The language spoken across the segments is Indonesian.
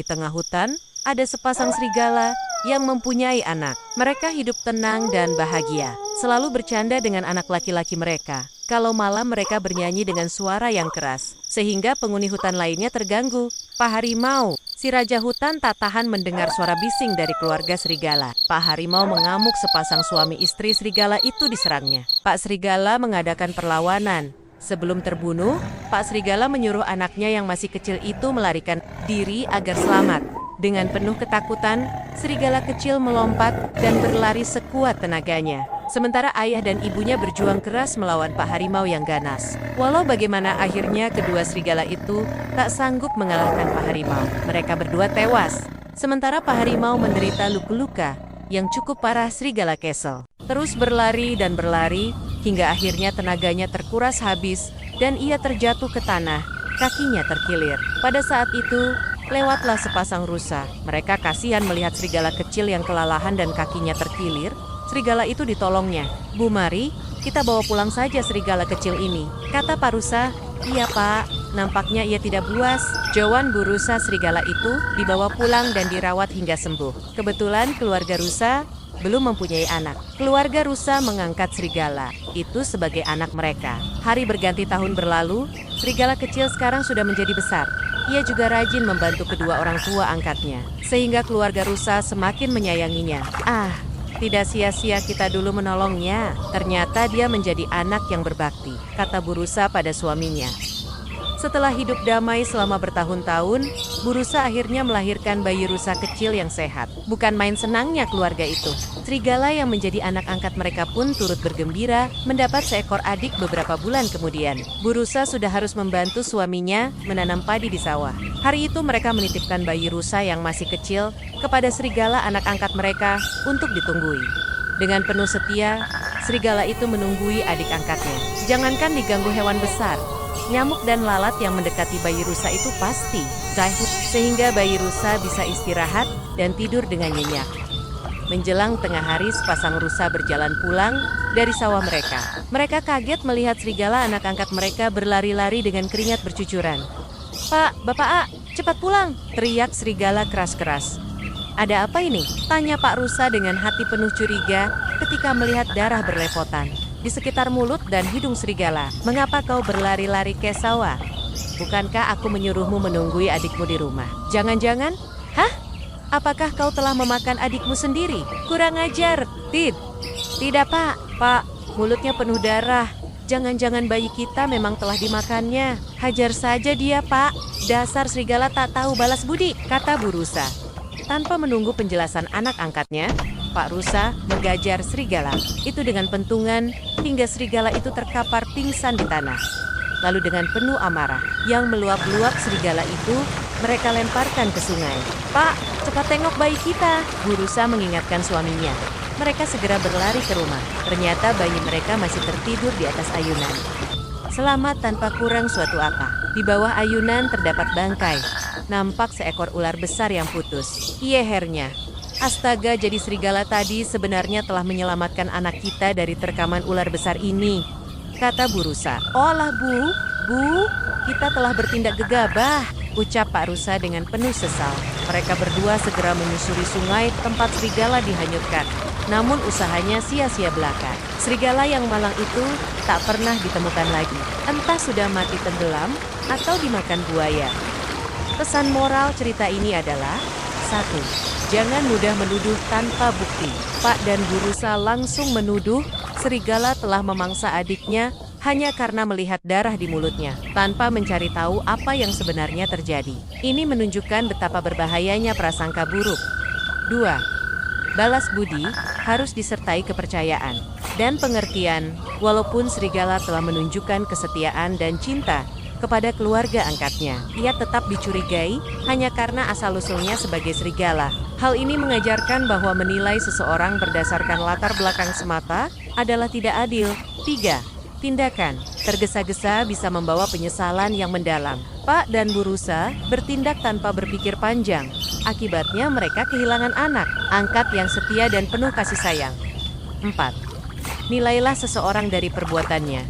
tengah hutan, ada sepasang serigala yang mempunyai anak. Mereka hidup tenang dan bahagia, selalu bercanda dengan anak laki-laki mereka. Kalau malam mereka bernyanyi dengan suara yang keras, sehingga penghuni hutan lainnya terganggu. Pak Harimau, si raja hutan tak tahan mendengar suara bising dari keluarga serigala. Pak Harimau mengamuk sepasang suami istri serigala itu diserangnya. Pak Serigala mengadakan perlawanan. Sebelum terbunuh, Pak Serigala menyuruh anaknya yang masih kecil itu melarikan diri agar selamat. Dengan penuh ketakutan, serigala kecil melompat dan berlari sekuat tenaganya. Sementara ayah dan ibunya berjuang keras melawan Pak Harimau yang ganas. Walau bagaimana akhirnya kedua serigala itu tak sanggup mengalahkan Pak Harimau. Mereka berdua tewas. Sementara Pak Harimau menderita luka-luka yang cukup parah. Serigala Kesel terus berlari dan berlari hingga akhirnya tenaganya terkuras habis dan ia terjatuh ke tanah. Kakinya terkilir. Pada saat itu, lewatlah sepasang rusa. Mereka kasihan melihat serigala kecil yang kelalahan dan kakinya terkilir. Serigala itu ditolongnya. "Bu, mari, kita bawa pulang saja serigala kecil ini," kata Pak Rusa. "Iya, Pak, nampaknya ia tidak buas." Jawaban Bu Rusa serigala itu dibawa pulang dan dirawat hingga sembuh. Kebetulan keluarga Rusa belum mempunyai anak. Keluarga Rusa mengangkat serigala itu sebagai anak mereka. Hari berganti tahun berlalu, serigala kecil sekarang sudah menjadi besar. Ia juga rajin membantu kedua orang tua angkatnya, sehingga keluarga Rusa semakin menyayanginya. Tidak sia-sia kita dulu menolongnya. Ternyata dia menjadi anak yang berbakti, kata Bu Rusa pada suaminya. Setelah hidup damai selama bertahun-tahun, Bu Rusa akhirnya melahirkan bayi rusa kecil yang sehat. Bukan main senangnya keluarga itu. Serigala yang menjadi anak angkat mereka pun turut bergembira mendapat seekor adik beberapa bulan kemudian. Bu Rusa sudah harus membantu suaminya menanam padi di sawah. Hari itu mereka menitipkan bayi rusa yang masih kecil kepada serigala anak angkat mereka untuk ditunggui. Dengan penuh setia, serigala itu menunggui adik angkatnya. Jangankan diganggu hewan besar, nyamuk dan lalat yang mendekati bayi rusa itu pasti jahit, sehingga bayi rusa bisa istirahat dan tidur dengan nyenyak. Menjelang tengah hari, sepasang rusa berjalan pulang dari sawah mereka. Mereka kaget melihat serigala anak angkat mereka berlari-lari dengan keringat bercucuran. "Pak, Bapak A, cepat pulang!" teriak serigala keras-keras. "Ada apa ini?" tanya Pak Rusa dengan hati penuh curiga ketika melihat darah berlepotan di sekitar mulut dan hidung serigala. "Mengapa kau berlari-lari ke sawah? Bukankah aku menyuruhmu menunggui adikmu di rumah? Jangan-jangan, apakah kau telah memakan adikmu sendiri? Kurang ajar." Tidak, Pak. Pak, mulutnya penuh darah. Jangan-jangan bayi kita memang telah dimakannya. Hajar saja dia, Pak. Dasar serigala tak tahu balas budi, kata Bu Rusa. Tanpa menunggu penjelasan anak angkatnya, Pak Rusa menggajar serigala itu dengan pentungan hingga serigala itu terkapar pingsan di tanah. Lalu dengan penuh amarah yang meluap-luap serigala itu, mereka lemparkan ke sungai. "Pak, cepat tengok bayi kita," Bu Rusa mengingatkan suaminya. Mereka segera berlari ke rumah. Ternyata bayi mereka masih tertidur di atas ayunan. Selamat tanpa kurang suatu apa. Di bawah ayunan terdapat bangkai. Nampak seekor ular besar yang putus. Lehernya. Astaga, jadi serigala tadi sebenarnya telah menyelamatkan anak kita dari terkaman ular besar ini, kata Bu Rusa. "Olah Bu, kita telah bertindak gegabah," ucap Pak Rusa dengan penuh sesal. Mereka berdua segera menyusuri sungai tempat serigala dihanyutkan. Namun usahanya sia-sia belaka. Serigala yang malang itu tak pernah ditemukan lagi. Entah sudah mati tenggelam atau dimakan buaya. Pesan moral cerita ini adalah 1. Jangan mudah menuduh tanpa bukti. Pak dan Bu Rusa langsung menuduh serigala telah memangsa adiknya hanya karena melihat darah di mulutnya, tanpa mencari tahu apa yang sebenarnya terjadi. Ini menunjukkan betapa berbahayanya prasangka buruk. 2. Balas budi harus disertai kepercayaan dan pengertian. Walaupun serigala telah menunjukkan kesetiaan dan cinta kepada keluarga angkatnya, ia tetap dicurigai hanya karena asal-usulnya sebagai serigala. Hal ini mengajarkan bahwa menilai seseorang berdasarkan latar belakang semata adalah tidak adil. 3. Tindakan tergesa-gesa bisa membawa penyesalan yang mendalam. Pak dan Bu Rusa bertindak tanpa berpikir panjang. Akibatnya mereka kehilangan anak angkat yang setia dan penuh kasih sayang. 4. Nilailah seseorang dari perbuatannya,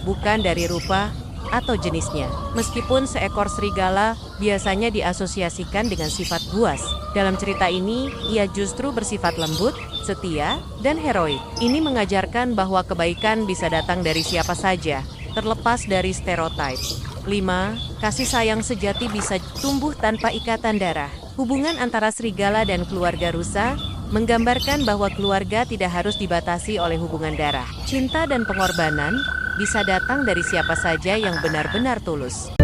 bukan dari rupa atau jenisnya. Meskipun seekor serigala biasanya diasosiasikan dengan sifat buas, dalam cerita ini ia justru bersifat lembut, setia, dan heroik. Ini mengajarkan bahwa kebaikan bisa datang dari siapa saja, terlepas dari stereotip. 5. Kasih sayang sejati bisa tumbuh tanpa ikatan darah. Hubungan antara serigala dan keluarga rusa menggambarkan bahwa keluarga tidak harus dibatasi oleh hubungan darah. Cinta dan pengorbanan bisa datang dari siapa saja yang benar-benar tulus.